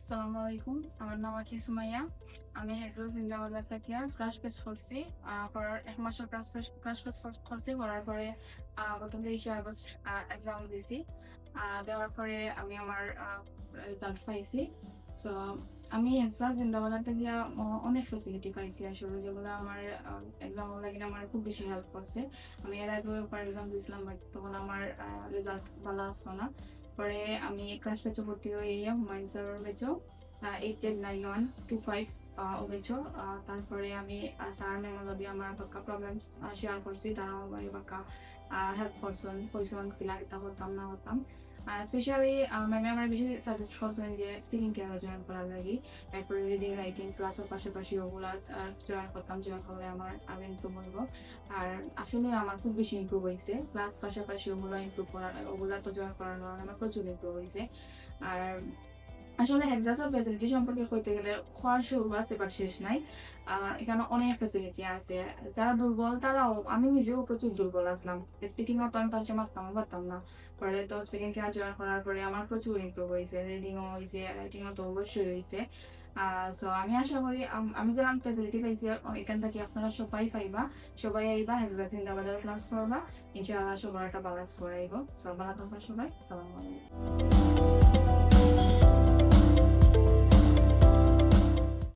আসসালামু আলাইকুম। আমার নাম আঁখি সুমাইয়া। আমি হেক্সাস জিন্দাবাদ থেকে ক্রাশ কোর্স করছি। করার ১ মাসের ক্রাশ কোর্স করছি। করার পরে গত ২৩শে আগস্ট এক্সাম দিছি। দেওয়ার পরে আমি আমার রেজাল্ট পাইছি। সো আমি হেক্সাস জিন্দাবাদ থেকে অনেক ফ্যাসিলিটি পাইছি আসলে, যেগুলো আমার এক্সাম লাগে আমার খুব বেশি হেল্প করছে। আমি এর আগেও একবার এক্সাম দিয়েছিলাম, বাট তখন আমার রেজাল্ট ভালো আসলো না। পরে আমি ক্রাশ ব্যাচে ভর্তি হয়ে হুমায়ুন স্যারের ব্যাচেও 889125 ও ব্যাচেও। তারপরে আমি স্যার ম্যামের লগে আমার বাক্কা প্রবলেমস শেয়ার করছি, তারাও আমার বাক্কা হেল্প কইসন কিলা এটা করতাম না করতাম। স্পেশালি ম্যামে আমার বেশি সাজেস্ট করছেন যে স্পিকিং ক্লাস জয়েন করার লাগি। তারপরে রিডিং রাইটিং ক্লাসের পাশাপাশি ওগুলা জয়েন করতাম, জয়েন করলে আমার আরো ইমপ্রুভ হইব। আর আসলে আমার খুব বেশি ইমপ্রুভ হয়েছে, ক্লাস পাশাপাশি ওগুলো ইমপ্রুভ করার, ওগুলা তো জয়েন করার কারণে আমার প্রচুর ইমপ্রুভ হয়েছে। আর আসলে হেক্সাসের ফ্যাসিলিটি সম্পর্কে কইতে গেলে হওয়ার শুরু আছে বাট শেষ নাই। এখানে অনেক ফ্যাসিলিটি আছে। যারা দুর্বল তারাও, আমি নিজেও প্রচুর দুর্বল আসলাম। স্পিকিং অত আমি ফার্স্টে পারতাম না। পরে তো স্পিকিং ক্লাস জয়েন করার পরে আমার প্রচুর ইমপ্রুভ হয়েছে, রিডিংও হয়েছে, রাইটিংও তো অবশ্যই হয়েছে। সো আমি আশা করি আমি যেরকম ফ্যাসিলিটি পাইছি এখান থেকে আপনারা সবাই পাইবা। সবাই আইবা হেক্সাস জিন্দাবাদের ক্লাস করবা, ইনশাআল্লাহ সবার একটা ব্যালেন্স করে আইব। সো ভালো থাকবা সবাই। আসসালামু আলাইকুম।